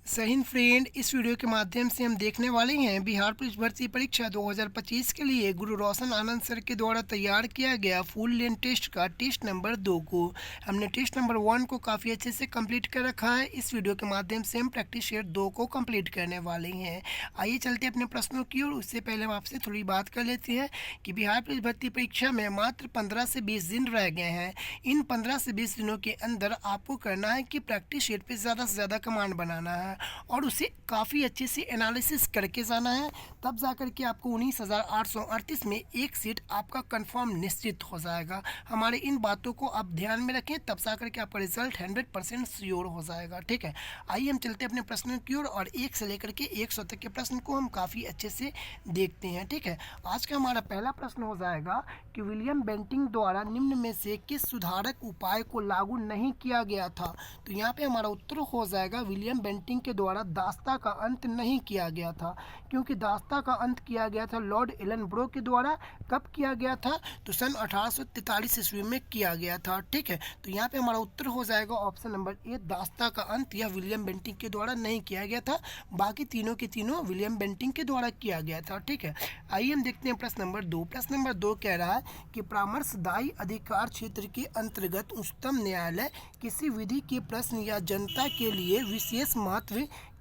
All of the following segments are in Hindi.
सही फ्रेंड, इस वीडियो के माध्यम से हम देखने वाले हैं बिहार पुलिस भर्ती परीक्षा 2025 के लिए गुरु रोशन आनंद सर के द्वारा तैयार किया गया फुल लेंथ टेस्ट का टेस्ट नंबर 2 को। हमने टेस्ट नंबर 1 को काफ़ी अच्छे से कंप्लीट कर रखा है। इस वीडियो के माध्यम से हम प्रैक्टिस सेट 2 को कंप्लीट करने वाले हैं। आइए चलते अपने प्रश्नों की ओर। उससे पहले हम आपसे थोड़ी बात कर लेते हैं कि बिहार पुलिस भर्ती परीक्षा में मात्र 15 से 20 दिन रह गए हैं। इन 15 से 20 दिनों के अंदर आपको करना है कि प्रैक्टिस सेट पर ज़्यादा से ज़्यादा कमांड बनाना है और उसे काफ़ी अच्छे से एनालिसिस करके जाना है। तब जाकर के आपको 19,838 में एक सीट आपका कंफर्म निश्चित हो जाएगा। हमारे इन बातों को आप ध्यान में रखें, तब जाकर के आपका रिजल्ट 100% श्योर हो जाएगा। ठीक है, आइए हम चलते हैं अपने प्रश्नों की ओर और 1 से लेकर के 100 तक के प्रश्न को हम काफ़ी अच्छे से देखते हैं। ठीक है, आज का हमारा पहला प्रश्न हो जाएगा कि विलियम बेंटिंक द्वारा निम्न में से किस सुधारक उपाय को लागू नहीं किया गया था। तो यहाँ पे हमारा उत्तर हो जाएगा विलियम बेंटिंक के द्वारा दास्ता का अंत नहीं किया गया था, क्योंकि दास्ता का अंत किया गया था लॉर्ड एलनब्रो के द्वारा। कब किया गया था? तो सन 1843 ईस्वी में किया गया था। ठीक है, तो यहाँ पे हमारा उत्तर हो जाएगा ऑप्शन नंबर ए, दास्ता का अंत यह विलियम बेंटिंक के द्वारा नहीं किया गया था। बाकी तीनों के तीनों विलियम बेंटिंक के द्वारा किया गया था। ठीक है, आइए हम देखते हैं प्रश्न नंबर 2। प्रश्न नंबर 2 कह रहा है कि परामर्शदायी अधिकार क्षेत्र के अंतर्गत उच्चतम न्यायालय किसी विधि के प्रश्न या जनता के लिए विशेष महत्व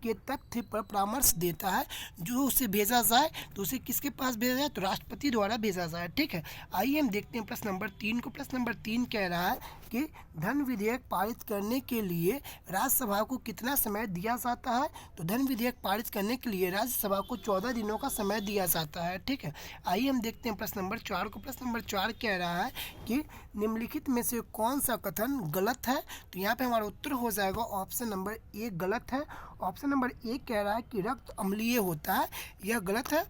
के तथ्य पर परामर्श देता है जो उसे भेजा जाए, तो उसे किसके पास भेजा जाए? तो राष्ट्रपति द्वारा भेजा जाए। ठीक है, आइए हम देखते हैं प्रश्न नंबर 3 को। प्रश्न नंबर 3 कह रहा है कि धन विधेयक पारित करने के लिए राज्यसभा को कितना समय दिया जाता है। तो धन विधेयक पारित करने के लिए राज्यसभा को 14 दिनों का समय दिया जाता है। ठीक है, आइए हम देखते हैं प्रश्न नंबर 4 को। प्रश्न नंबर 4 कह रहा है कि निम्नलिखित में से कौन सा कथन गलत है। तो यहाँ पे हमारा उत्तर हो जाएगा ऑप्शन नंबर ए, गलत है। ऑप्शन नंबर ए कह रहा है कि रक्त अम्लीय होता है, यह गलत है।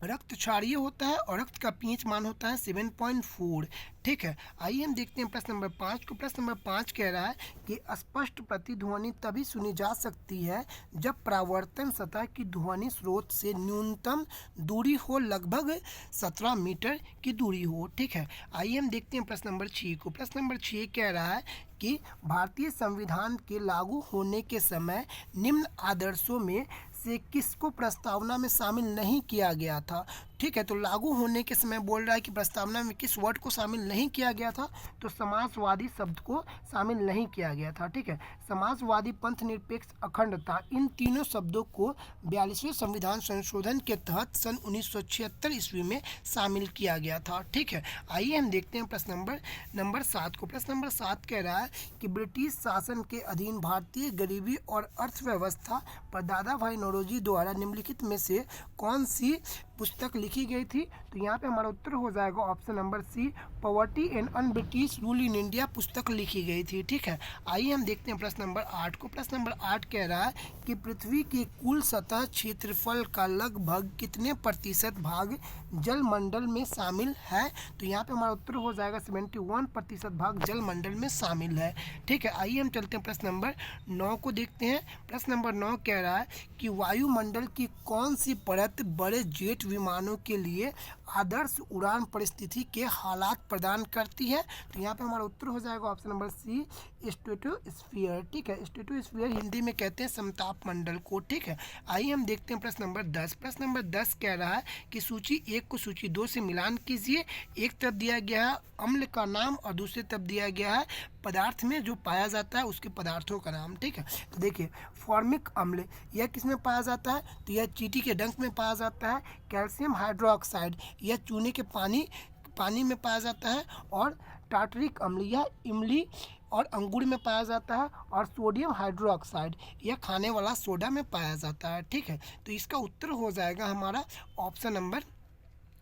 रक्त क्षारीय होता है और रक्त का पीएच मान होता है 7.4। ठीक है, आइए हम देखते हैं प्रश्न नंबर 5 को। प्रश्न नंबर 5 कह रहा है कि स्पष्ट प्रतिध्वनि तभी सुनी जा सकती है जब परावर्तन सतह की ध्वनि स्रोत से न्यूनतम दूरी हो, लगभग 17 मीटर की दूरी हो। ठीक है, आइए हम देखते हैं प्रश्न नंबर 6 को। प्रश्न नंबर 6 कह रहा है कि भारतीय संविधान के लागू होने के समय निम्न आदर्शों में से किसको प्रस्तावना में शामिल नहीं किया गया था। ठीक है, तो लागू होने के समय बोल रहा है कि प्रस्तावना में किस वर्ड को शामिल नहीं किया गया था। तो समाजवादी शब्द को शामिल नहीं किया गया था। ठीक है, समाजवादी, पंथ निरपेक्ष, अखंडता, इन तीनों शब्दों को 42वें संविधान संशोधन के तहत सन 1976 ईस्वी में शामिल किया गया था। ठीक है, आइए हम देखते हैं प्रश्न नंबर 7 को। प्रश्न नंबर 7 कह रहा है कि ब्रिटिश शासन के अधीन भारतीय गरीबी और अर्थव्यवस्था पर दादा भाई नौरोजी द्वारा निम्नलिखित में से कौन सी पुस्तक लिखी गई थी। तो यहाँ पे हमारा उत्तर हो जाएगा option number C, poverty and un British rule in India पुस्तक लिखी गई थी। ठीक है, आइए हम देखते हैं प्रश्न नंबर 8 को। प्रश्न नंबर 8 कह रहा है कि पृथ्वी के कुल सतह क्षेत्रफल का लगभग कितने प्रतिशत भाग जलमंडल में शामिल है। तो यहाँ पे हमारा उत्तर हो जाएगा 71% भाग जलमंडल में शामिल है। ठीक है, आइए हम चलते हैं प्रश्न नंबर 9 को देखते हैं। प्रश्न नंबर 9 कह रहा है कि वायुमंडल की कौन सी परत बड़े जेट विमानों के लिए आदर्श उड़ान परिस्थिति के हालात प्रदान करती है। तो यहाँ पे हमारा उत्तर हो जाएगा ऑप्शन नंबर सी, स्ट्रेटोस्फीयर। ठीक है, स्ट्रेटोस्फीयर हिंदी में कहते हैं समताप मंडल को। ठीक है, आइए हम देखते हैं प्रश्न नंबर 10। प्रश्न नंबर 10 कह रहा है कि सूची 1 को सूची 2 से मिलान कीजिए। एक तरफ दिया गया है अम्ल का नाम और दूसरी तरफ दिया गया है पदार्थ में जो पाया जाता है उसके पदार्थों का नाम। ठीक है, तो देखिए फॉर्मिक अम्ल यह किस में पाया जाता है। तो यह चींटी के डंक में पाया जाता है। कैल्शियम हाइड्रोक्साइड यह चूने के पानी में पाया जाता है। और टार्टरिक अम्ल यह इमली और अंगूर में पाया जाता है। और सोडियम हाइड्रोक्साइड यह खाने वाला सोडा में पाया जाता है। ठीक है, तो इसका उत्तर हो जाएगा हमारा ऑप्शन नंबर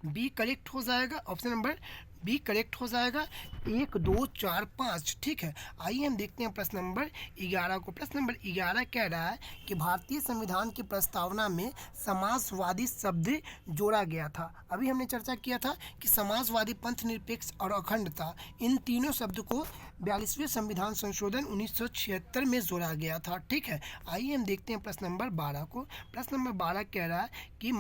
बी करेक्ट हो जाएगा। ऑप्शन नंबर बी करेक्ट हो जाएगा। 1 2 4 5। ठीक है, आइए हम देखते हैं प्रश्न नंबर 11 को। प्रश्न नंबर 11 कह रहा है कि भारतीय संविधान की प्रस्तावना में समाजवादी शब्द जोड़ा गया था। अभी हमने चर्चा किया था कि समाजवादी, पंथ निरपेक्ष और अखंडता, इन तीनों शब्द को 42वें संविधान संशोधन 1976 में जोड़ा गया था। ठीक है, आइए हम देखते हैं प्रश्न नंबर 12 को। प्रश्न नंबर 12 कह रहा है कि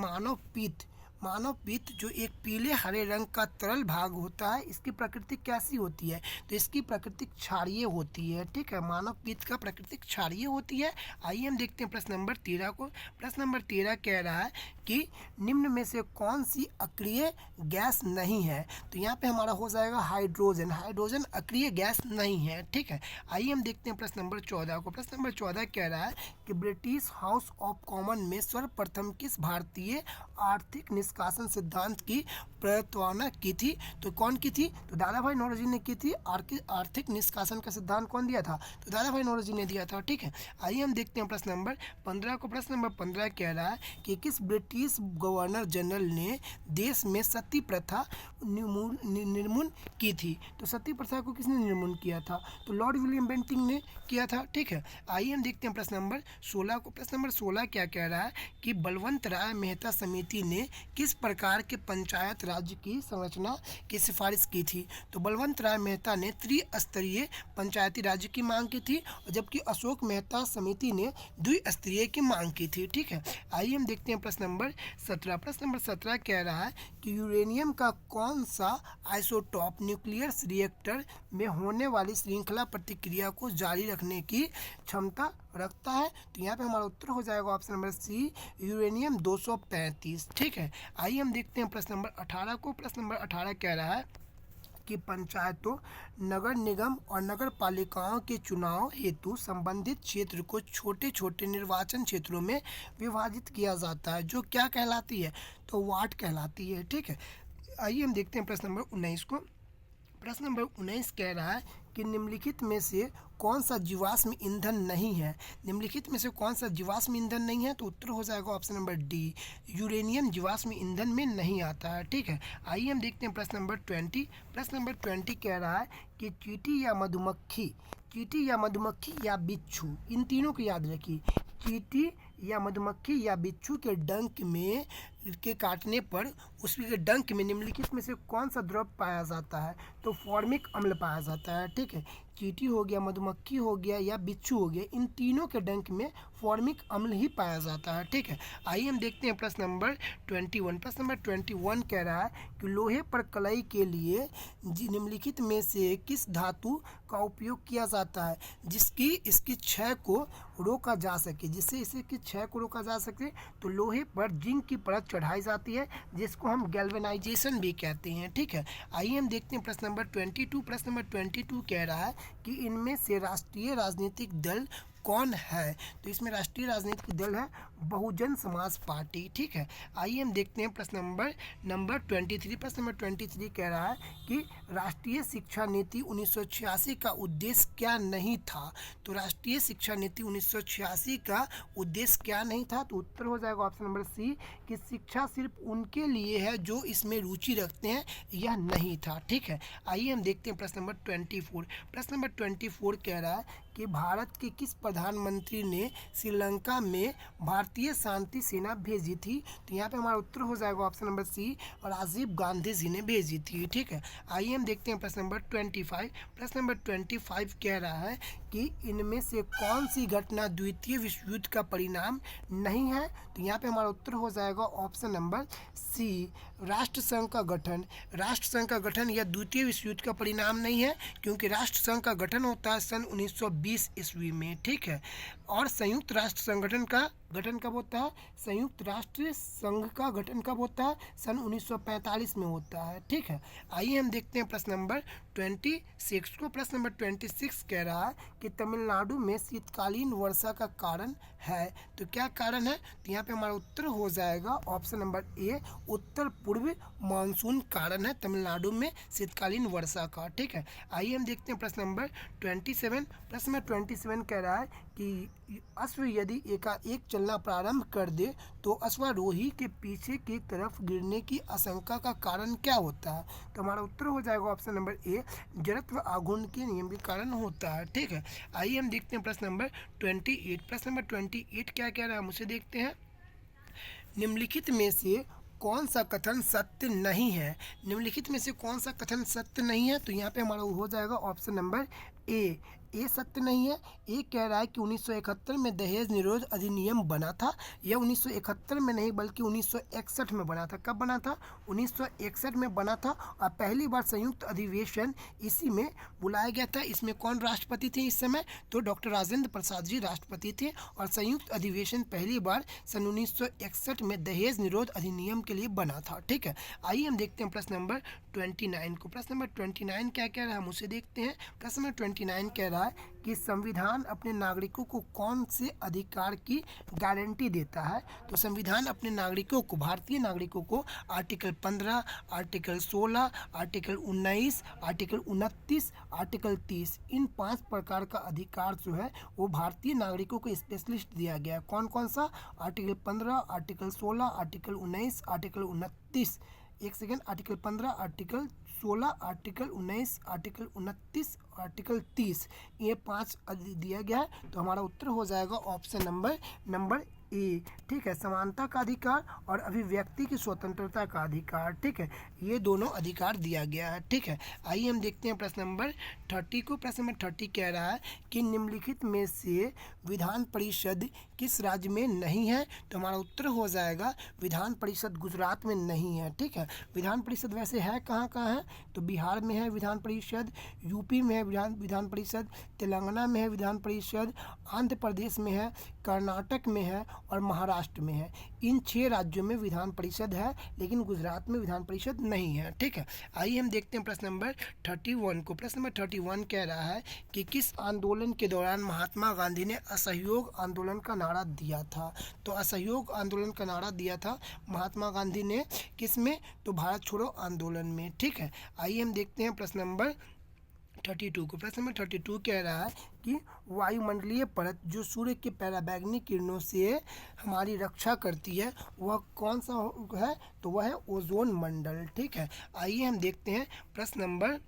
मानव पित्त जो एक पीले हरे रंग का तरल भाग होता है, इसकी प्रकृति कैसी होती है? तो इसकी प्रकृति क्षारीय होती है। ठीक है, मानव पित्त का प्रकृति क्षारीय होती है। आइए हम देखते हैं प्रश्न नंबर 13 को। प्रश्न नंबर 13 कह रहा है कि निम्न में से कौन सी अक्रिय गैस नहीं है? तो यहाँ पे हमारा हो जाएगा हाइड्रोजन। हाइड्रोजन अक्रिय गैस नहीं है। ठीक है, आइए हम देखते हैं प्रश्न नंबर 14 को। प्रश्न नंबर 14 कह रहा है कि ब्रिटिश हाउस ऑफ कॉमन में सर्वप्रथम किस भारतीय आर्थिक निष्कासन सिद्धांत की प्रस्तावना की थी? तो कौन की थी? तो दादा भाई नौरोजी ने की थी। आर्थिक निष्कासन का सिद्धांत कौन दिया था? तो दादा भाई नौरोजी ने दिया था। ठीक है, आइए हम देखते हैं प्रश्न नंबर 15 को। प्रश्न नंबर 15 कह रहा है कि किस ब्रिटिश गवर्नर जनरल ने देश में सती प्रथा निर्मूल की थी? तो सती प्रथा को किसने निर्मूल किया था? तो लॉर्ड विलियम बेंटिंक ने किया था। ठीक है, आइए हम देखते हैं प्रश्न नंबर 16 को। प्रश्न नंबर 16 क्या कह रहा है कि बलवंत राय मेहता समिति ने किस प्रकार के पंचायत राज्य की संरचना की सिफारिश की थी? तो बलवंत राय मेहता ने त्रिस्तरीय पंचायती राज्य की मांग की थी, जबकि अशोक मेहता समिति ने द्विस्तरीय की मांग की थी। ठीक है, आइए हम देखते हैं प्रश्न नंबर 17। प्रश्न नंबर 17 कह रहा है कि यूरेनियम का कौन सा आइसोटॉप न्यूक्लियर रिएक्टर में होने वाली श्रृंखला प्रतिक्रिया को जारी रखने की क्षमता रखता है? तो यहाँ पे हमारा उत्तर हो जाएगा ऑप्शन नंबर सी, यूरेनियम 235। ठीक है, आइए हम देखते हैं प्रश्न नंबर 18 को। प्रश्न नंबर 18 कह रहा है कि पंचायतों, नगर निगम और नगर पालिकाओं के चुनाव हेतु संबंधित क्षेत्र को छोटे छोटे निर्वाचन क्षेत्रों में विभाजित किया जाता है, जो क्या कहलाती है? तो वार्ड कहलाती है। ठीक है, आइए हम देखते हैं प्रश्न नंबर 19 को। प्रश्न नंबर 19 कह रहा है कि निम्नलिखित में से कौन सा जीवाश्म ईंधन नहीं है? निम्नलिखित में से कौन सा जीवाश्म ईंधन नहीं है? तो उत्तर हो जाएगा ऑप्शन नंबर डी, यूरेनियम जीवाश्म ईंधन में नहीं आता है। ठीक है, आइए हम देखते हैं प्रश्न नंबर 20। प्रश्न नंबर 20 कह रहा है कि चींटी या मधुमक्खी या बिच्छू, इन तीनों को याद रखिए। चींटी या मधुमक्खी या बिच्छू के डंक में के काटने पर उसके डंक में निम्नलिखित में से कौन सा द्रव पाया जाता है? तो फॉर्मिक अम्ल पाया जाता है। ठीक है, चींटी हो गया, मधुमक्खी हो गया या बिच्छू हो गया, इन तीनों के डंक में फॉर्मिक अम्ल ही पाया जाता है। ठीक है, आइए हम देखते हैं प्रश्न नंबर 21। प्रश्न नंबर 21 कह रहा है कि लोहे पर कलई के लिए निम्नलिखित में से किस धातु का उपयोग किया जाता है जिसकी इसकी क्षय को रोका जा सके? जिससे इसकी क्षय को रोका जा सके तो लोहे पर जिंक की परत चढ़ाई जाती है, जिसको हम गैल्वेनाइजेशन भी कहते हैं। ठीक है, आइए हम देखते हैं प्रश्न नंबर 22। प्रश्न नंबर 22 कह रहा है कि इनमें से राष्ट्रीय राजनीतिक दल कौन है? तो इसमें राष्ट्रीय राजनीतिक दल है बहुजन समाज पार्टी। ठीक है, आइए हम देखते हैं प्रश्न नंबर 23। प्रश्न नंबर 23 कह रहा है कि राष्ट्रीय शिक्षा नीति 1986 का उद्देश्य क्या नहीं था? तो राष्ट्रीय शिक्षा नीति 1986 का उद्देश्य क्या नहीं था? तो उत्तर हो जाएगा ऑप्शन नंबर सी, कि शिक्षा सिर्फ उनके लिए है जो इसमें रुचि रखते हैं, यह नहीं था। ठीक है, आइए हम देखते हैं प्रश्न नंबर 24। प्रश्न नंबर 24 कह रहा है कि भारत के किस प्रधानमंत्री ने श्रीलंका में भारतीय शांति सेना भेजी थी? तो यहाँ पे हमारा उत्तर हो जाएगा option number C, Rajiv Gandhi ji ने भेजी थी। ठीक है, आइए हम देखते हैं प्रश्न नंबर 25। प्रश्न नंबर 25 कह रहा है कि इनमें से कौन सी घटना द्वितीय विश्व युद्ध का परिणाम नहीं है? तो यहाँ पे हमारा उत्तर हो जाएगा ऑप्शन नंबर सी, राष्ट्रसंघ का गठन। राष्ट्रसंघ का गठन यह द्वितीय विश्व युद्ध का परिणाम नहीं है, क्योंकि राष्ट्रसंघ का गठन होता है सन 1920 ईस्वी में। ठीक है, और संयुक्त राष्ट्र संगठन का गठन कब होता है? संयुक्त राष्ट्र संघ का गठन कब होता है? सन 1945 में होता है। ठीक है, आइए हम देखते हैं प्रश्न नंबर 26 को। प्रश्न नंबर 26 कह रहा है कि तमिलनाडु में शीतकालीन वर्षा का कारण है। तो क्या कारण है? तो यहाँ पे हमारा उत्तर हो जाएगा ऑप्शन नंबर ए, उत्तर पूर्व मानसून कारण है तमिलनाडु में शीतकालीन वर्षा का। ठीक है, आइए हम देखते हैं प्रश्न नंबर 27। प्रश्न नंबर 27 कह रहा है कि अश्व यदि एकाएक चलना प्रारंभ कर दे तो अश्वारोही के पीछे की तरफ गिरने की आशंका का कारण क्या होता है? तो हमारा उत्तर हो जाएगा ऑप्शन नंबर ए, जड़त्व आघूर्ण के नियम के कारण होता है। ठीक है, आइए हम देखते हैं प्रश्न नंबर 28। प्रश्न नंबर 28 क्या कह रहा है, मुझे देखते हैं। निम्नलिखित में से कौन सा कथन सत्य नहीं है? निम्नलिखित में से कौन सा कथन सत्य नहीं है? तो यहाँ पे हमारा हो जाएगा ऑप्शन नंबर ए, ए सत्य नहीं है। ए कह रहा है कि 1971 में दहेज निरोध अधिनियम बना था। यह 1971 में नहीं बल्कि 1961 में बना था। कब बना था? 1961 में बना था और पहली बार संयुक्त अधिवेशन इसी में बुलाया गया था। इसमें कौन राष्ट्रपति थे इस समय? तो डॉक्टर राजेंद्र प्रसाद जी राष्ट्रपति थे और संयुक्त अधिवेशन पहली बार सन 1961 में दहेज निरोध अधिनियम के लिए बना था। ठीक है, आइए हम देखते हैं प्रश्न नंबर 29 को। प्रश्न नंबर 29 क्या कह रहा है हम उसे देखते हैं। प्रश्न नंबर 29 कह रहा है कि संविधान अपने नागरिकों को कौन से अधिकार की गारंटी देता है? तो संविधान अपने नागरिकों को, भारतीय नागरिकों को article 15, article 16, article 19, article 29, article 30 इन 5 प्रकार का अधिकार जो है वो भारतीय नागरिकों को स्पेशलिस्ट दिया गया है। कौन कौन सा? Article 15, article 16, article 19, article 29। एक second, article 15, article 16, article 19, article 29, article 30 ये 5 दिया गया है। तो हमारा उत्तर हो जाएगा ऑप्शन नंबर ए। ठीक है, समानता का अधिकार और अभिव्यक्ति की स्वतंत्रता का अधिकार। ठीक है, ये दोनों अधिकार दिया गया है। ठीक है, आइए हम देखते हैं प्रश्न नंबर 30 को। प्रश्न नंबर 30 कह रहा है कि निम्नलिखित में से विधान परिषद किस राज्य में नहीं है? तो हमारा उत्तर हो जाएगा विधान परिषद गुजरात में नहीं है। ठीक है, विधान परिषद वैसे है कहाँ कहाँ है? तो बिहार में है विधान परिषद, यूपी में है विधान परिषद, तेलंगाना में है विधान परिषद, आंध्र प्रदेश में है, कर्नाटक में है और महाराष्ट्र में है। इन 6 राज्यों में विधान परिषद है लेकिन गुजरात में विधान परिषद नहीं है। ठीक है, आइए हम देखते हैं प्रश्न नंबर 31 को। प्रश्न नंबर 31 कह रहा है कि किस आंदोलन के दौरान महात्मा गांधी ने असहयोग आंदोलन का नारा दिया था? तो असहयोग आंदोलन का नारा दिया था महात्मा गांधी ने किस में? तो भारत छोड़ो आंदोलन में। ठीक है, आइए हम देखते हैं प्रश्न नंबर 32 को। प्रश्न नंबर 32 कह रहा है कि वायुमंडलीय परत जो सूर्य के पराबैंगनी किरणों से हमारी रक्षा करती है वह कौन सा है? तो वह है ओजोन मंडल। ठीक है, आइए हम देखते हैं प्रश्न नंबर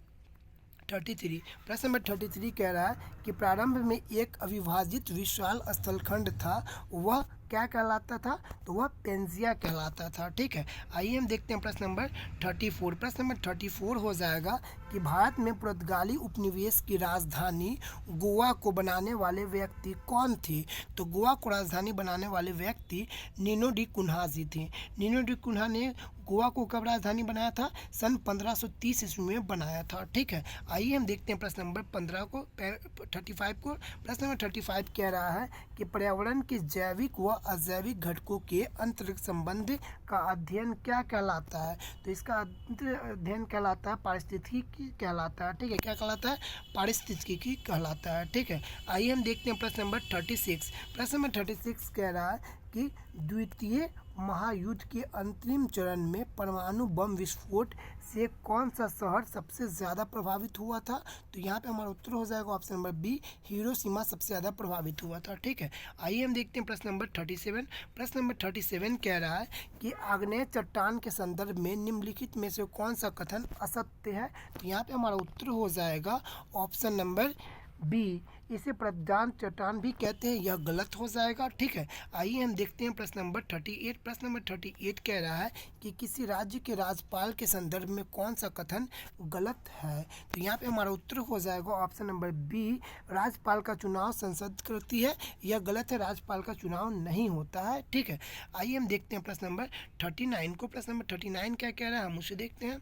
33। प्रश्न नंबर 33 कह रहा है कि प्रारंभ में एक अविभाजित विशाल स्थलखंड था, वह क्या कहलाता था? तो वह पेंजिया कहलाता था। ठीक है, आइए हम देखते हैं प्रश्न नंबर 34। प्रश्न नंबर 34 हो जाएगा कि भारत में पुर्तगाली उपनिवेश की राजधानी गोवा को बनाने वाले व्यक्ति कौन थे? तो गोवा को राजधानी बनाने वाले व्यक्ति नीनो डी कुन्हा जी थे। नीनो डी कुन्हा ने गोवा को कब राजधानी बनाया था? सन 1530 ईस्वी में बनाया था। ठीक है, आइए हम देखते हैं प्रश्न नंबर 35 को। प्रश्न नंबर 35 कह रहा है कि पर्यावरण के जैविक व अजैविक घटकों के अंतर संबंध का अध्ययन क्या कहलाता है? तो इसका अध्ययन कहलाता है पारिस्थितिकी कहलाता है। ठीक है, क्या कहलाता है? पारिस्थितिकी कहलाता है। ठीक है, आइए हम देखते हैं प्रश्न नंबर 36। प्रश्न नंबर 36 कह रहा है कि द्वितीय महायुद्ध के अंतिम चरण में परमाणु बम विस्फोट से कौन सा शहर सबसे ज़्यादा प्रभावित हुआ था? तो यहाँ पे हमारा उत्तर हो जाएगा ऑप्शन नंबर बी, हिरोशिमा सबसे ज़्यादा प्रभावित हुआ था। ठीक है, आइए हम देखते हैं प्रश्न नंबर 37। प्रश्न नंबर 37 कह रहा है कि आग्नेय चट्टान के संदर्भ में निम्नलिखित में से कौन सा कथन असत्य है? तो यहाँ पे हमारा उत्तर हो जाएगा ऑप्शन नंबर बी, इसे प्रज्ञान चट्टान भी कहते हैं, यह गलत हो जाएगा। ठीक है, आइए हम देखते हैं प्रश्न नंबर 38। प्रश्न नंबर 38 कह रहा है कि किसी राज्य के राज्यपाल के संदर्भ में कौन सा कथन गलत है? तो यहाँ पे हमारा उत्तर हो जाएगा ऑप्शन नंबर बी, राज्यपाल का चुनाव संसद करती है, यह गलत है, राज्यपाल का चुनाव नहीं होता है। ठीक है, आइए हम देखते हैं प्रश्न नंबर 39 को। प्रश्न नंबर 39 क्या कह रहा है हम उसे देखते हैं।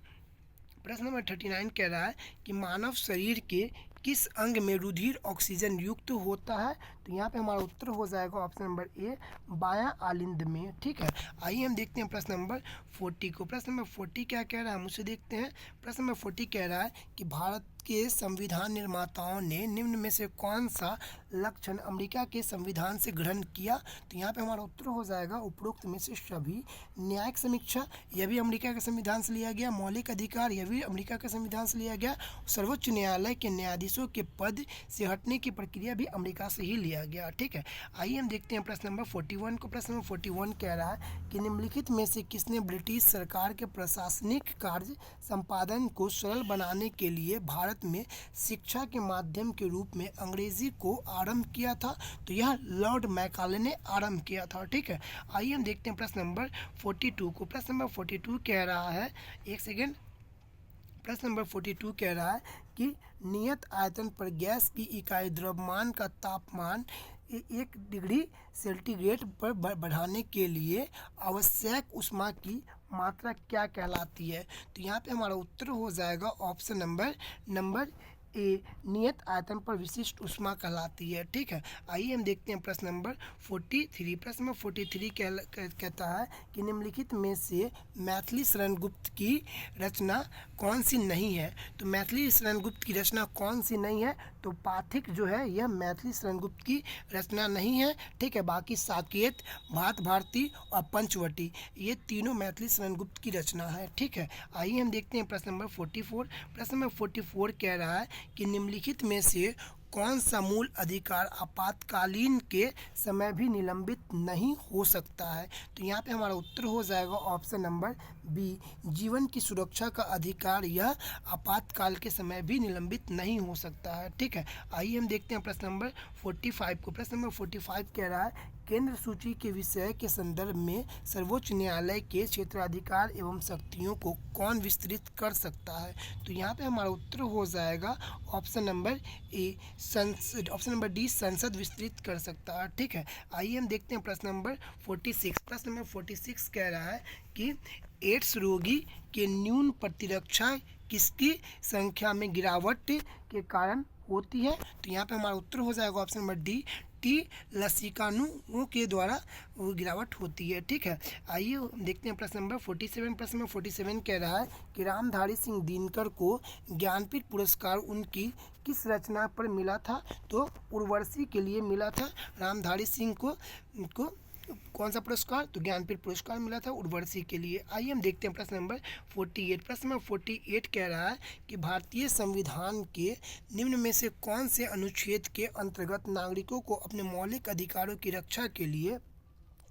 प्रश्न नंबर 39 कह रहा है कि मानव शरीर के किस अंग में रुधिर ऑक्सीजन युक्त होता है? तो यहाँ पे हमारा उत्तर हो जाएगा ऑप्शन नंबर ए, बायां आलिंद में। ठीक है, आइए हम देखते हैं प्रश्न नंबर 40 को। प्रश्न नंबर 40 क्या कह रहा है हम उसे देखते हैं। प्रश्न नंबर 40 कह रहा है कि भारत के संविधान निर्माताओं ने निम्न में से कौन सा लक्षण अमेरिका के संविधान से ग्रहण किया? तो यहाँ पे हमारा उत्तर हो जाएगा उपरोक्त में से सभी। न्यायिक समीक्षा, यह भी अमेरिका के संविधान से लिया गया। मौलिक अधिकार, यह भी अमेरिका के संविधान से लिया गया। सर्वोच्च न्यायालय के न्यायाधीशों के पद से हटने की प्रक्रिया भी अमेरिका से ही लिया गया। ठीक है, आइए हम देखते हैं प्रश्न नंबर 41 को। प्रश्न नंबर 41 कह रहा है कि निम्नलिखित में से किसने ब्रिटिश सरकार के प्रशासनिक कार्य संपादन को सरल बनाने के लिए भारत में शिक्षा के माध्यम के रूप में अंग्रेजी को आरंभ किया था? तो यह लॉर्ड मैकाले ने आरंभ किया था। ठीक है, आइए हम देखते हैं प्रश्न नंबर 42 को। प्रश्न नंबर 42 कह रहा है, एक सेकेंड, प्रश्न नंबर 42 कह रहा है कि नियत आयतन पर गैस की इकाई द्रव्यमान का तापमान 1 डिग्री सेंटीग्रेड पर बढ़ाने के लिए आवश्यक ऊष्मा की मात्रा क्या कहलाती है। तो यहाँ पे हमारा उत्तर हो जाएगा ऑप्शन नंबर ए, नियत आयतन पर विशिष्ट ऊष्मा कहलाती है। ठीक है, आइए हम देखते हैं प्रश्न नंबर 43। प्रश्न नंबर 43 कहता है कि निम्नलिखित में से मैथिली शरण गुप्त की रचना कौन सी नहीं है। तो मैथिली शरण गुप्त की रचना कौन सी नहीं है, तो पाथिक जो है यह मैथिली शरण गुप्त की रचना नहीं है। ठीक है, बाकी साकेत, भात भारती और पंचवटी ये तीनों मैथिली शरण गुप्त की रचना है। ठीक है, आइए हम देखते हैं प्रश्न नंबर 44। प्रश्न नंबर 44 कह रहा है कि निम्नलिखित में से कौन सा मूल अधिकार आपातकालीन के समय भी निलंबित नहीं हो सकता है। तो यहाँ पे हमारा उत्तर हो जाएगा ऑप्शन नंबर बी, जीवन की सुरक्षा का अधिकार यह आपातकाल के समय भी निलंबित नहीं हो सकता है। ठीक है, आइए हम देखते हैं प्रश्न नंबर 45 को। प्रश्न नंबर 45 कह रहा है केंद्र सूची के विषय के संदर्भ में सर्वोच्च न्यायालय के क्षेत्राधिकार एवं शक्तियों को कौन विस्तृत कर सकता है। तो यहाँ पे हमारा उत्तर हो जाएगा ऑप्शन नंबर ए, ऑप्शन नंबर डी, संसद विस्तृत कर सकता है। ठीक है, आइए हम देखते हैं प्रश्न नंबर 46। प्रश्न नंबर 46 कह रहा है कि एड्स रोगी के न्यून प्रतिरक्षा किसकी संख्या में गिरावट के कारण होती है। तो यहाँ पे हमारा उत्तर हो जाएगा ऑप्शन नंबर डी, टी लसिकानुओं के द्वारा वो गिरावट होती है। ठीक है, आइए देखते हैं प्रश्न नंबर 47। प्रश्न नंबर 47 कह रहा है कि रामधारी सिंह दिनकर को ज्ञानपीठ पुरस्कार उनकी किस रचना पर मिला था। तो उर्वशी के लिए मिला था रामधारी सिंह को कौन सा पुरस्कार, तो ज्ञानपीठ पुरस्कार मिला था उर्वशी के लिए। आइए हम देखते हैं प्रश्न नंबर 48। प्रश्न नंबर 48 कह रहा है कि भारतीय संविधान के निम्न में से कौन से अनुच्छेद के अंतर्गत नागरिकों को अपने मौलिक अधिकारों की रक्षा के लिए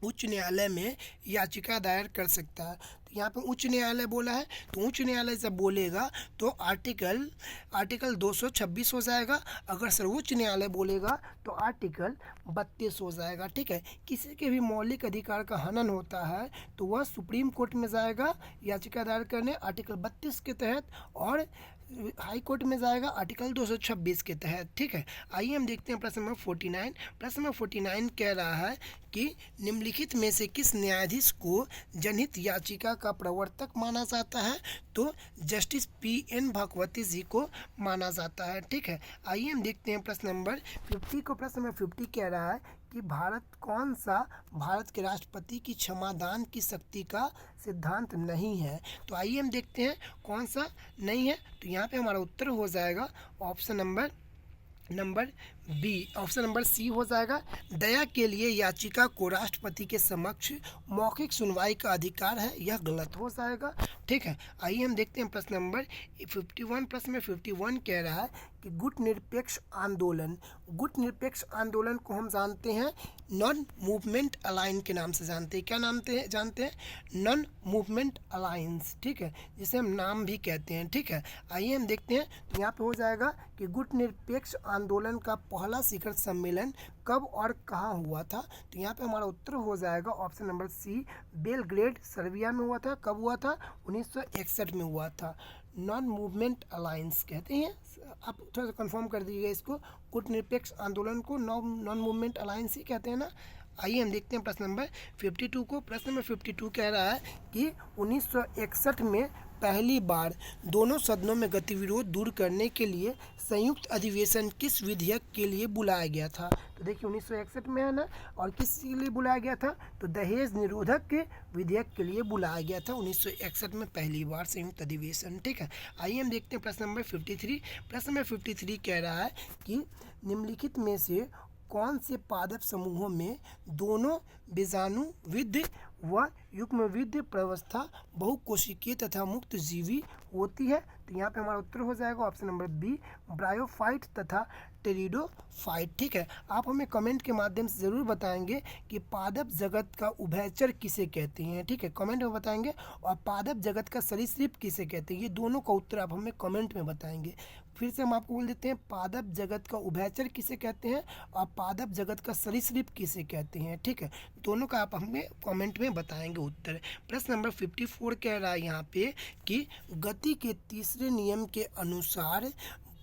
उच्च न्यायालय में याचिका दायर कर सकता है। तो यहाँ पे उच्च न्यायालय बोला है, तो उच्च न्यायालय जब बोलेगा तो आर्टिकल 226 हो जाएगा। अगर सर्वोच्च न्यायालय बोलेगा तो आर्टिकल 32 हो जाएगा। ठीक है, किसी के भी मौलिक अधिकार का हनन होता है तो वह सुप्रीम कोर्ट में जाएगा याचिका दायर करने आर्टिकल 32 के तहत, और हाई कोर्ट में जाएगा आर्टिकल 226 के तहत। ठीक है, आइए हम देखते हैं प्रश्न नंबर 49। प्रश्न नंबर 49 कह रहा है कि निम्नलिखित में से किस न्यायाधीश को जनहित याचिका का प्रवर्तक माना जाता है। तो जस्टिस PN भागवती जी को माना जाता है। ठीक है, आइए हम देखते हैं प्रश्न नंबर 50 को। प्रश्न नंबर 50 कह रहा है कि भारत के राष्ट्रपति की क्षमादान की शक्ति का सिद्धांत नहीं है। तो आइए हम देखते हैं कौन सा नहीं है। तो यहाँ पे हमारा उत्तर हो जाएगा option number B, option number C हो जाएगा। दया के लिए याचिका को राष्ट्रपति के समक्ष मौखिक सुनवाई का अधिकार है, यह गलत हो जाएगा। ठीक है, आइए हम देखते हैं प्रश्न नंबर 51। प्रश्न में 51 कह रहा है कि गुट निरपेक्ष आंदोलन को हम जानते हैं नॉन मूवमेंट अलायंस के नाम से जानते हैं। क्या नाम जानते हैं? Non movement alliance. ठीक है, जिसे हम नाम भी कहते हैं। ठीक है, आइए हम देखते हैं। तो यहाँ पे हो जाएगा कि गुट निरपेक्ष आंदोलन का पहला शिखर सम्मेलन कब और कहाँ हुआ था। तो यहाँ पे हमारा उत्तर हो जाएगा option number C, Belgrade Serbia में हुआ था। कब हुआ था? 1961 में हुआ था। नॉन मूवमेंट अलायंस कहते हैं, आप थोड़ा सा कंफर्म कर दीजिएगा इसको। गुटनिरपेक्ष आंदोलन को नॉन मूवमेंट अलायंस ही कहते हैं ना। आइए हम देखते हैं प्रश्न नंबर 52 को। प्रश्न नंबर 52 कह रहा है कि 1961 में पहली बार दोनों सदनों में गतिविरोध दूर करने के लिए संयुक्त अधिवेशन किस विधेयक के लिए बुलाया गया था। तो देखिए 1961 में है ना, और किस के लिए बुलाया गया था? तो दहेज निरोधक के विधेयक के लिए बुलाया गया था 1961 में पहली बार संयुक्त अधिवेशन। ठीक है, आइए हम देखते हैं प्रश्न नंबर 53। प्रश्न नंबर 53 कह रहा है कि निम्नलिखित में से कौन से पादप समूहों में दोनों बीजाणुविद व युग्मविद प्रवस्था बहुकोशिकीय तथा मुक्त जीवी होती है। तो यहाँ पे हमारा उत्तर हो जाएगा ऑप्शन नंबर बी, ब्रायोफाइट तथा टेरिडोफाइट। ठीक है, आप हमें कमेंट के माध्यम से ज़रूर बताएंगे कि पादप जगत का उभयचर किसे कहते हैं। ठीक है, कमेंट में बताएंगे। और पादप जगत का सरीसृप किसे कहते हैं, ये दोनों का उत्तर आप हमें कमेंट में बताएंगे। फिर से हम आपको बोल देते हैं, पादप जगत का उभयचर किसे कहते हैं और पादप जगत का सरीसृप किसे कहते हैं। ठीक है, दोनों का आप हमें कमेंट में में बताएंगे उत्तर। प्रश्न नंबर 54 कह रहा है यहाँ पे कि गति के तीसरे नियम के अनुसार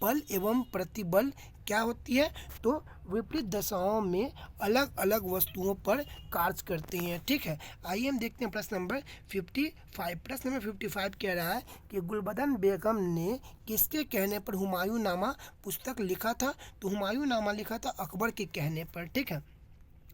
बल एवं प्रतिबल क्या होती है, तो विपरीत दशाओं में अलग अलग वस्तुओं पर कार्य करते हैं। ठीक है, आइए हम देखते हैं प्रश्न नंबर 55। प्रश्न नंबर 55 कह रहा है कि गुलबदन बेगम ने किसके कहने पर हुमायूं नामा पुस्तक लिखा था, तो हुमायूं नामा लिखा था अकबर के कहने पर। ठीक है,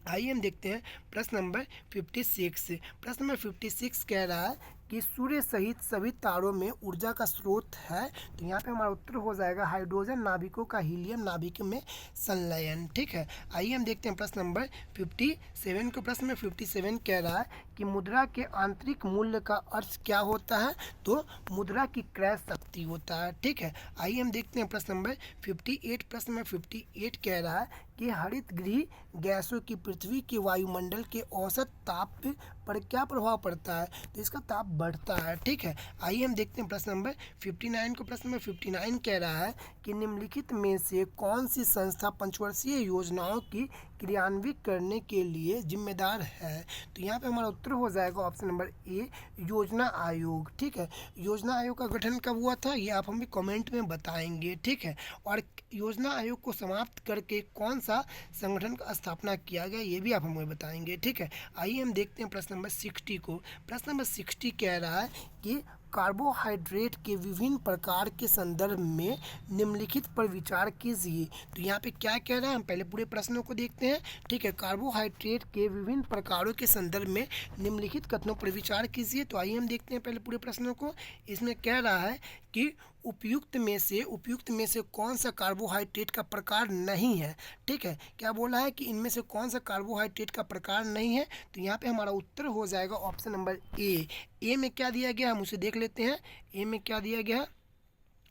आइए हम देखते हैं प्रश्न नंबर 56। प्रश्न नंबर 56 कह रहा है कि सूर्य सहित सभी तारों में ऊर्जा का स्रोत है, तो यहाँ पे हमारा उत्तर हो जाएगा हाइड्रोजन नाभिकों का हीलियम नाभिक में संलयन। ठीक है, आइए हम देखते हैं प्रश्न नंबर 57 को। प्रश्न नंबर 57 कह रहा है कि मुद्रा के आंतरिक मूल्य का अर्थ क्या होता है, तो मुद्रा की क्रय शक्ति होता है। ठीक है, आइए हम देखते हैं प्रश्न नंबर 58। प्रश्न नंबर 58 कह रहा है कि हरित गृह गैसों की पृथ्वी के वायुमंडल के औसत ताप पर क्या प्रभाव पड़ता है, तो इसका ताप बढ़ता है। ठीक है, आइए हम देखते हैं प्रश्न नंबर 59 को। प्रश्न नंबर 59 कह रहा है कि निम्नलिखित में से कौन सी संस्था पंचवर्षीय योजनाओं की क्रियान्वित करने के लिए जिम्मेदार है, तो यहाँ पे हमारा उत्तर हो जाएगा ऑप्शन नंबर ए, योजना आयोग। ठीक है, योजना आयोग का गठन कब हुआ था, ये आप हमें कमेंट में बताएंगे। ठीक है, और योजना आयोग को समाप्त करके कौन सा संगठन का स्थापना किया गया, ये भी आप हमें बताएंगे। ठीक है, आइए हम देखते हैं प्रश्न नंबर 60 को। प्रश्न नंबर 60 कह रहा है कि कार्बोहाइड्रेट के विभिन्न प्रकार के संदर्भ में निम्नलिखित पर विचार कीजिए, तो यहाँ पे क्या कह रहा है, हम पहले पूरे प्रश्नों को देखते हैं। ठीक है, कार्बोहाइड्रेट के विभिन्न प्रकारों के संदर्भ में निम्नलिखित कथनों पर विचार कीजिए, तो आइए हम देखते हैं पहले पूरे प्रश्नों को। इसमें कह रहा है कि उपयुक्त में से कौन सा कार्बोहाइड्रेट का प्रकार नहीं है। ठीक है, क्या बोला है कि इनमें से कौन सा कार्बोहाइड्रेट का प्रकार नहीं है, तो यहाँ पे हमारा उत्तर हो जाएगा ऑप्शन नंबर ए में क्या दिया गया हम उसे देख लेते हैं। ए में क्या दिया गया,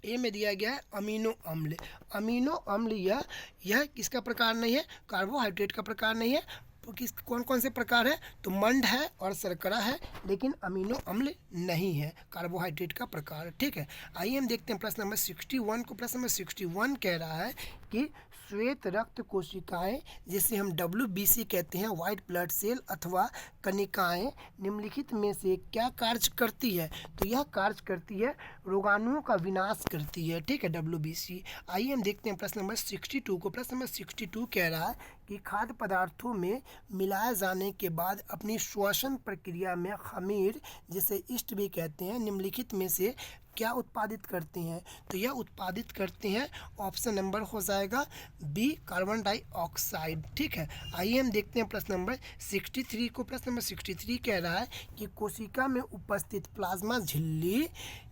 ए में दिया गया है अमीनो अम्ल। अमीनो अम्ल यह किसका प्रकार नहीं है, कार्बोहाइड्रेट का प्रकार नहीं है। किस कौन कौन से प्रकार है, तो मंड है और शर्करा है, लेकिन अमीनो अम्ल नहीं है कार्बोहाइड्रेट का प्रकार। ठीक है, आइए हम देखते हैं प्रश्न नंबर 61 को। प्रश्न नंबर 61 कह रहा है कि श्वेत रक्त कोशिकाएं, जिसे हम WBC कहते हैं, व्हाइट ब्लड सेल अथवा कणिकाएं, निम्नलिखित में से क्या कार्य करती है, तो यह कार्य करती है रोगाणुओं का विनाश करती है। ठीक है, WBC। आइए हम देखते हैं प्रश्न नंबर 62 को। प्रश्न नंबर 62 कह रहा है कि खाद्य पदार्थों में मिलाए जाने के बाद अपनी श्वसन प्रक्रिया में खमीर, जिसे ईस्ट भी कहते हैं, निम्नलिखित में से क्या उत्पादित करते हैं, तो यह उत्पादित करते हैं ऑप्शन नंबर हो जाएगा बी, कार्बन डाइऑक्साइड। ठीक है, आइए हम देखते हैं प्रश्न नंबर 63 को। प्रश्न नंबर 63 कह रहा है कि कोशिका में उपस्थित प्लाज्मा झिल्ली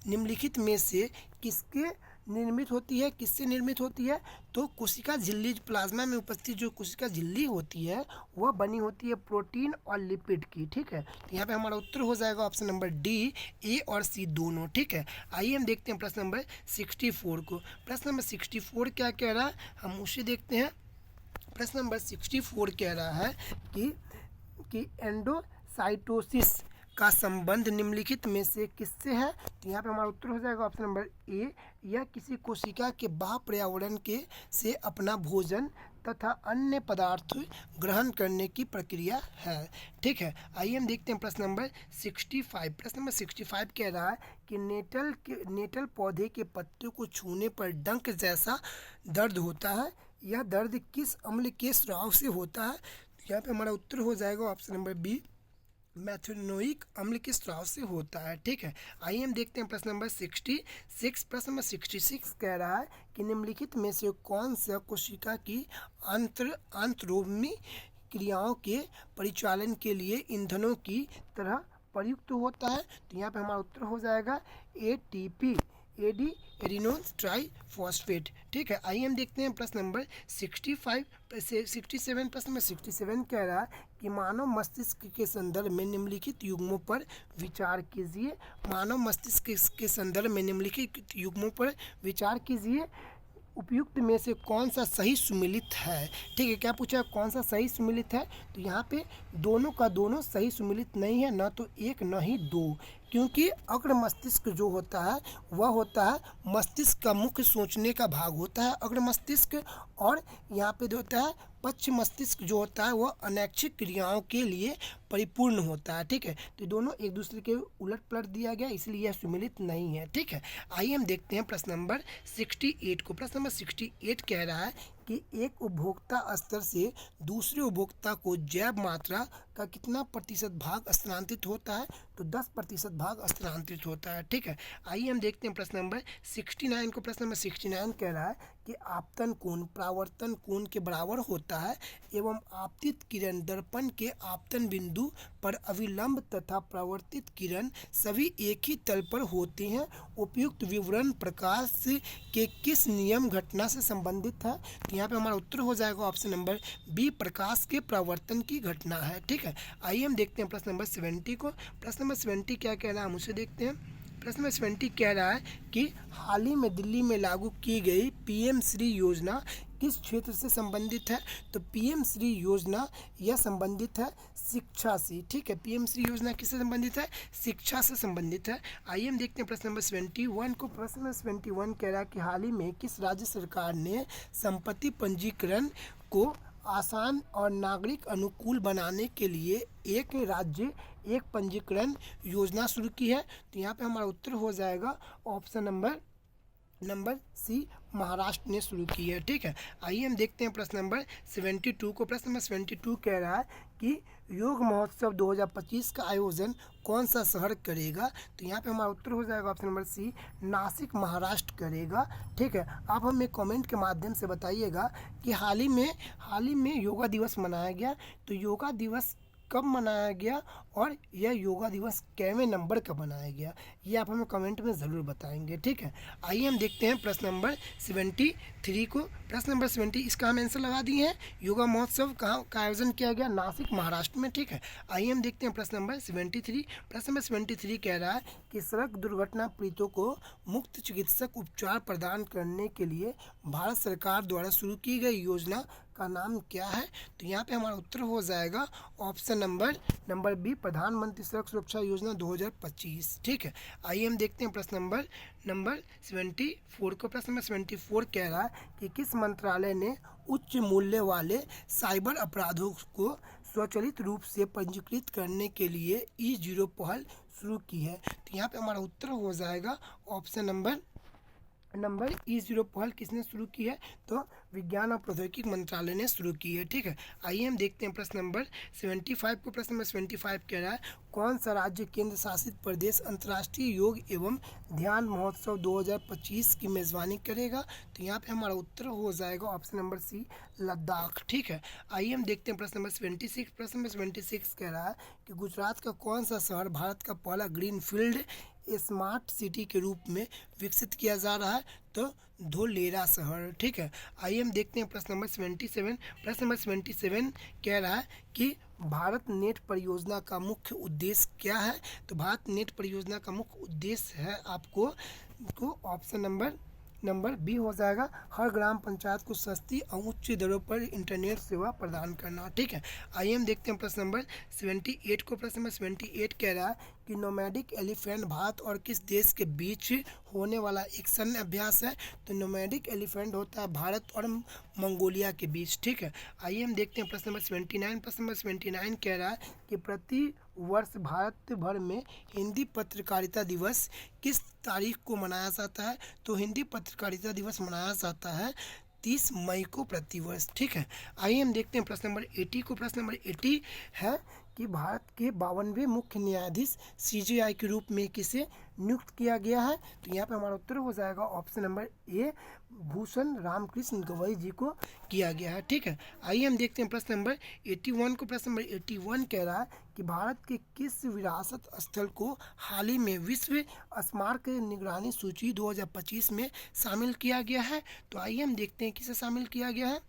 निम्नलिखित में से किससे निर्मित होती है, तो कोशिका झिल्ली, प्लाज्मा में उपस्थित जो कोशिका झिल्ली होती है वह बनी होती है प्रोटीन और लिपिड की। ठीक है, तो यहाँ पे हमारा उत्तर हो जाएगा ऑप्शन नंबर डी, ए और सी दोनों। ठीक है, आइए हम देखते हैं प्रश्न नंबर 64 को। प्रश्न नंबर 64 क्या कह रहा है, हम उसे देखते हैं। प्रश्न नंबर 64 कह रहा है कि एंडोसाइटोसिस का संबंध निम्नलिखित में से किससे है, तो यहाँ पे हमारा उत्तर हो जाएगा ऑप्शन नंबर ए, यह किसी कोशिका के बाह्य पर्यावरण के से अपना भोजन तथा अन्य पदार्थ ग्रहण करने की प्रक्रिया है। ठीक है, आइए हम देखते हैं प्रश्न नंबर 65। प्रश्न नंबर 65 कह रहा है कि नेटल पौधे के पत्तों को छूने पर डंक जैसा दर्द होता है, यह दर्द किस अम्ल के स्राव से होता है, तो यहाँ पे हमारा उत्तर हो जाएगा ऑप्शन नंबर बी, मैथेनोइक अम्ल के स्राव से होता है। ठीक है, आइए हम देखते हैं प्रश्न नंबर 66। प्रश्न नंबर 66 कह रहा है कि निम्नलिखित में से कौन सा कोशिका की अंतरोमी क्रियाओं के परिचालन के लिए ईंधनों की तरह प्रयुक्त होता है, तो यहाँ पे हमारा उत्तर हो जाएगा ATP, एडिनोन ट्राइफॉस्फेट। ठीक है, आइए हम देखते हैं प्रश्न नंबर 67। प्रश्न नंबर 67 कह रहा है कि मानव मस्तिष्क के संदर्भ में निम्नलिखित युग्मों पर विचार कीजिए। मानव मस्तिष्क के संदर्भ में निम्नलिखित युग्मों पर विचार कीजिए, उपयुक्त में से कौन सा सही सुमेलित है। ठीक है, क्या पूछा है, कौन सा सही सुमेलित है, तो यहाँ पे दोनों का दोनों सही सुमेलित नहीं है, न तो एक न ही दो। क्योंकि अग्र मस्तिष्क जो होता है वह होता है मस्तिष्क का मुख्य सोचने का भाग होता है अग्र मस्तिष्क, और यहाँ पे जो होता है पश्च मस्तिष्क जो होता है वह अनैच्छिक क्रियाओं के लिए परिपूर्ण होता है। ठीक है, तो दोनों एक दूसरे के उलट पलट दिया गया, इसलिए यह सुमिलित नहीं है। ठीक है, आइए हम देखते हैं प्रश्न नंबर 68 को। प्रश्न नंबर 68 कह रहा है कि एक उपभोक्ता स्तर से दूसरे उपभोक्ता को जैव मात्रा का कितना प्रतिशत भाग स्थानांतरित होता है, तो 10% भाग स्थानांतरित होता है। ठीक है, आइए हम देखते हैं प्रश्न नंबर 69 को। प्रश्न नंबर 69 कह रहा है कि आपतन कोण परावर्तन कोण के बराबर होता है एवं आपतित किरण दर्पण के आपतन बिंदु पर अविलंब तथा परावर्तित किरण सभी एक ही तल पर होते हैं। उपयुक्त विवरण प्रकाश के किस नियम घटना से संबंधित है, तो यहाँ पे हमारा उत्तर हो जाएगा ऑप्शन नंबर बी, प्रकाश के परावर्तन की घटना है। ठीक है, आइए हम देखते हैं प्रश्न नंबर 70 को। प्रश्न नंबर 70 क्या कह रहा है हम उसे देखते हैं। प्रश्न नंबर 70 कह रहा है कि हाल ही में दिल्ली में लागू की गई पीएम श्री योजना किस क्षेत्र से संबंधित है, तो पीएम श्री योजना यह संबंधित है शिक्षा से। ठीक है, पीएम श्री योजना किससे संबंधित है, शिक्षा से संबंधित है। आइए हम देखते हैं प्रश्न नंबर 71 को। प्रश्न नंबर 71 कह रहा है कि हाल ही में किस राज्य सरकार ने संपत्ति पंजीकरण को आसान और नागरिक अनुकूल बनाने के लिए एक राज्य एक पंजीकरण योजना शुरू की है, तो यहाँ पे हमारा उत्तर हो जाएगा ऑप्शन नंबर सी, महाराष्ट्र ने शुरू की है। ठीक है, आइए हम देखते हैं प्रश्न नंबर 72 को। प्रश्न नंबर 72 कह रहा है कि योग महोत्सव 2025 का आयोजन कौन सा शहर करेगा, तो यहाँ पे हमारा उत्तर हो जाएगा option number C, Nasik Maharashtra करेगा। ठीक है, आप हमें कमेंट के माध्यम से बताइएगा कि हाल ही में योगा दिवस मनाया गया, तो योगा दिवस कब मनाया गया और यह योगा दिवस कैवें नंबर का मनाया गया, ये आप हमें कमेंट में ज़रूर बताएंगे। ठीक है, आइए हम देखते हैं प्रश्न नंबर 73 को। प्रश्न नंबर 70 इसका हम आंसर लगा दिए हैं, योगा महोत्सव कहाँ का आयोजन किया गया, नासिक महाराष्ट्र में। ठीक है, आइए हम देखते हैं प्रश्न नंबर 73। प्रश्न नंबर 73 कह रहा है कि सड़क दुर्घटना पीड़ितों को मुफ्त चिकित्सक उपचार प्रदान करने के लिए भारत सरकार द्वारा शुरू की गई योजना का नाम क्या है, तो यहाँ पे हमारा उत्तर हो जाएगा ऑप्शन नंबर बी, प्रधानमंत्री सड़क सुरक्षा योजना 2025। ठीक है, आइए हम देखते हैं प्रश्न नंबर 74 को। प्रश्न नंबर 74 कह रहा है कि किस मंत्रालय ने उच्च मूल्य वाले साइबर अपराधों को स्वचालित रूप से पंजीकृत करने के लिए E0 पहल शुरू की है, तो यहाँ पे हमारा उत्तर हो जाएगा ऑप्शन नंबर E0 पहल किसने शुरू की है, तो विज्ञान और प्रौद्योगिकी मंत्रालय ने शुरू की है। ठीक है, आइए हम देखते हैं प्रश्न नंबर 75 को। प्रश्न नंबर 75 कह रहा है कौन सा राज्य केंद्र शासित प्रदेश अंतर्राष्ट्रीय योग एवं ध्यान महोत्सव 2025 की मेजबानी करेगा, तो यहाँ पे हमारा उत्तर हो जाएगा ऑप्शन नंबर सी, लद्दाख। ठीक है, आइए हम देखते हैं प्रश्न नंबर 76। प्रश्न नंबर 76 कह रहा है कि गुजरात का कौन सा शहर भारत का पहला ग्रीनफील्ड स्मार्ट सिटी के रूप में विकसित किया जा रहा है, तो धोलेरा शहर। ठीक है, आइए हम देखते हैं प्रश्न नंबर 77। प्रश्न नंबर 77 कह रहा है कि भारत नेट परियोजना का मुख्य उद्देश्य क्या है, तो भारत नेट परियोजना का मुख्य उद्देश्य है आपको ऑप्शन नंबर बी हो जाएगा, हर ग्राम पंचायत को सस्ती और उच्च दरों पर इंटरनेट सेवा प्रदान करना। ठीक है, आइए हम देखते हैं प्रश्न नंबर 78 को। प्रश्न नंबर 78 कह रहा है कि नोमैडिक एलिफेंट भारत और किस देश के बीच होने वाला एक सैन्य अभ्यास है, तो नोमैडिक एलिफेंट होता है भारत और मंगोलिया के बीच। ठीक है, आइए हम देखते हैं प्रश्न नंबर 79। प्रश्न नंबर 79 कह रहा है कि प्रति वर्ष भारत भर में हिंदी पत्रकारिता दिवस किस तारीख को मनाया जाता है, तो हिंदी पत्रकारिता दिवस मनाया जाता है 30 मई को प्रतिवर्ष। ठीक है, आइए हम देखते हैं प्रश्न नंबर 80 को। प्रश्न नंबर 80 है कि भारत के 52वें मुख्य न्यायाधीश CJI के रूप में किसे नियुक्त किया गया है, तो यहाँ पे हमारा उत्तर हो जाएगा option number A, Bhushan Ramkrishna Gavai ji को किया गया है। ठीक है, आइए हम देखते हैं प्रश्न नंबर 81 को। प्रश्न नंबर 81 कह रहा है कि भारत के किस विरासत स्थल को हाल ही में विश्व स्मारक निगरानी सूची 2025 में शामिल किया गया है, तो आइए हम देखते हैं किसे शामिल किया गया है।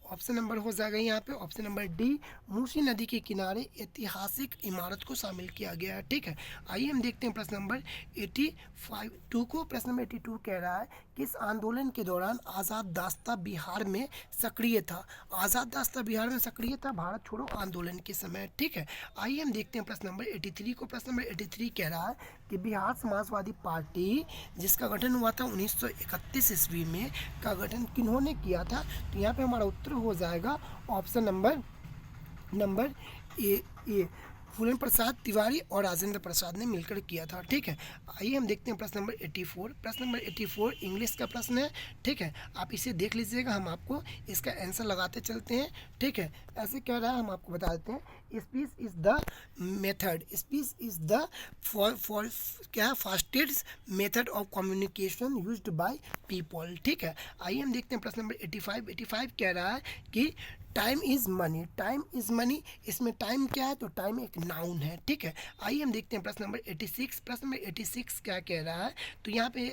ऑप्शन नंबर हो जाएगा यहाँ पे ऑप्शन नंबर डी, मूसी नदी के किनारे ऐतिहासिक इमारत को शामिल किया गया है। ठीक है, आइए हम देखते हैं प्रश्न नंबर 82 को। प्रश्न नंबर 82 कह रहा है किस आंदोलन के दौरान आज़ाद दास्ता बिहार में सक्रिय था। आज़ाद दास्ता बिहार में सक्रिय था भारत छोड़ो आंदोलन के समय। ठीक है, आइए हम देखते हैं प्रश्न नंबर 83 को। प्रश्न नंबर 83 कह रहा है कि बिहार समाजवादी पार्टी जिसका गठन हुआ था 1931 ईस्वी में, का गठन किन्होंने किया था। तो यहाँ पे हमारा उत्तर हो जाएगा ऑप्शन नंबर ए फूलन प्रसाद तिवारी और राजेंद्र प्रसाद ने मिलकर किया था। ठीक है, आइए हम देखते हैं प्रश्न नंबर 84। प्रश्न नंबर 84 इंग्लिश का प्रश्न है। ठीक है, आप इसे देख लीजिएगा, हम आपको इसका आंसर लगाते चलते हैं। ठीक है, ऐसे कह रहा है, हम आपको बता देते हैं। Speech is the method, speech is the for क्या fastest method of communication used by people. ठीक है, आइए हम देखते हैं प्रश्न नंबर 85। 85 कह रहा है कि time is money, time is money, इसमें टाइम क्या है, तो टाइम एक नाउन है। ठीक है, आइए हम देखते हैं प्रश्न नंबर 86। प्रश्न नंबर 86 क्या कह रहा है, तो यहाँ पे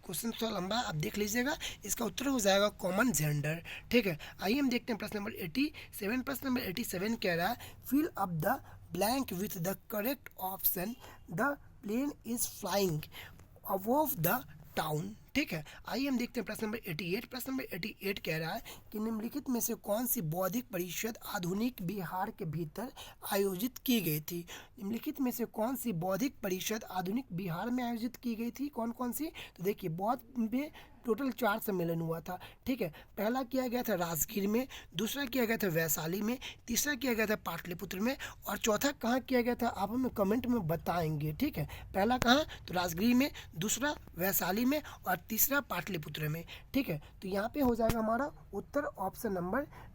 क्वेश्चन थोड़ा लंबा आप देख लीजिएगा, इसका उत्तर हो जाएगा कॉमन जेंडर। ठीक है, आइए हम देखते हैं प्रश्न नंबर 87। प्रश्न नंबर 87 कह रहा है fill up the blank with the correct option, the plane is flying above the town. ठीक है, आइए हम देखते हैं प्रश्न नंबर 88। प्रश्न नंबर 88 कह रहा है कि निम्नलिखित में से कौन सी बौद्धिक परिषद आधुनिक बिहार के भीतर आयोजित की गई थी। निम्नलिखित में से कौन सी बौद्धिक परिषद आधुनिक बिहार में आयोजित की गई थी, कौन कौन सी। तो देखिए बौद्ध में टोटल 4 सम्मेलन हुआ था। ठीक है, पहला किया गया था राजगीर में, दूसरा किया गया था वैशाली में, तीसरा किया गया था पाटलिपुत्र में, और चौथा कहाँ किया गया था आप हमें कमेंट में बताएंगे। ठीक है, पहला कहाँ, तो राजगीर में, दूसरा वैशाली में, और तीसरा पाटलिपुत्र में। ठीक है, तो यहाँ पे हो जाएगा हमारा उत्तर ऑप्शन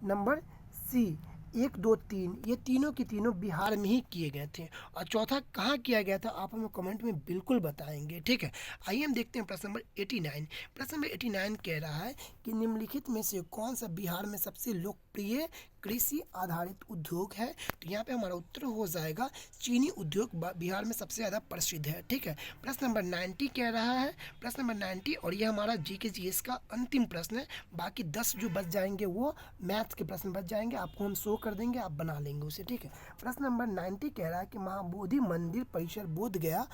नंबर सी। 1, 2, 3 ये तीनों की तीनों बिहार में ही किए गए थे, और चौथा कहाँ किया गया था आप हमें कमेंट में बिल्कुल बताएंगे। ठीक है, आइए हम देखते हैं प्रश्न नंबर 89। प्रश्न नंबर 89 कह रहा है कि निम्नलिखित में से कौन सा बिहार में सबसे लोकप्रिय कृषि आधारित उद्योग है। तो यहाँ पे हमारा उत्तर हो जाएगा चीनी उद्योग बिहार में सबसे ज़्यादा प्रसिद्ध है। ठीक है, प्रश्न नंबर 90 कह रहा है, प्रश्न नंबर 90, और यह हमारा जीके जीएस का अंतिम प्रश्न है। बाकी 10 जो बच जाएंगे वो मैथ्स के प्रश्न बच जाएंगे, आपको हम शो कर देंगे, आप बना लेंगे उसे। ठीक है, प्रश्न नंबर 90 कह रहा है कि महाबोधि मंदिर परिसर बोध गया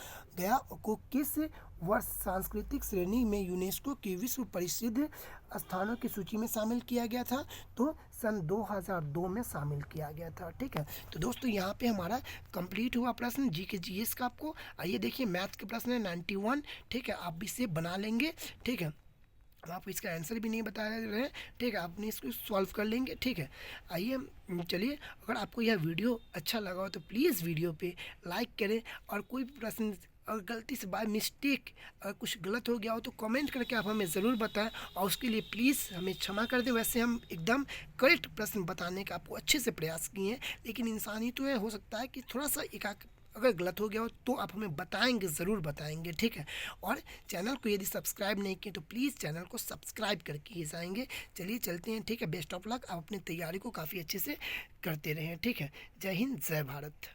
को किस वर्ष सांस्कृतिक श्रेणी में यूनेस्को की विश्व प्रसिद्ध स्थानों की सूची में शामिल किया गया था। तो सन 2002 में शामिल किया गया था। ठीक है, तो दोस्तों यहाँ पे हमारा कंप्लीट हुआ प्रश्न जीके जीएस का। आपको आइए देखिए मैथ्स के प्रश्न है 91। ठीक है, आप इसे बना लेंगे। ठीक है, हम आपको इसका आंसर भी नहीं बता रहे हैं। ठीक है, आपने इसको सॉल्व कर लेंगे। ठीक है, आइए चलिए, अगर आपको यह वीडियो अच्छा लगा हो तो प्लीज़ वीडियो पे लाइक करें, और कोई प्रश्न अगर गलती से बाय मिस्टेक अगर कुछ गलत हो गया हो तो कमेंट करके आप हमें ज़रूर बताएं, और उसके लिए प्लीज़ हमें क्षमा कर दें। वैसे हम एकदम करेक्ट प्रश्न बताने का आपको अच्छे से प्रयास किए हैं, लेकिन इंसान ही तो है, हो सकता है कि थोड़ा सा अगर गलत हो गया हो तो आप हमें बताएंगे, ज़रूर बताएंगे। ठीक है, और चैनल को यदि सब्सक्राइब नहीं किए तो प्लीज़ चैनल को सब्सक्राइब करके ही जाएंगे। चलिए चलते हैं। ठीक है, बेस्ट ऑफ लक, आप अपनी तैयारी को काफ़ी अच्छे से करते रहें। ठीक है, जय हिंद, जय भारत।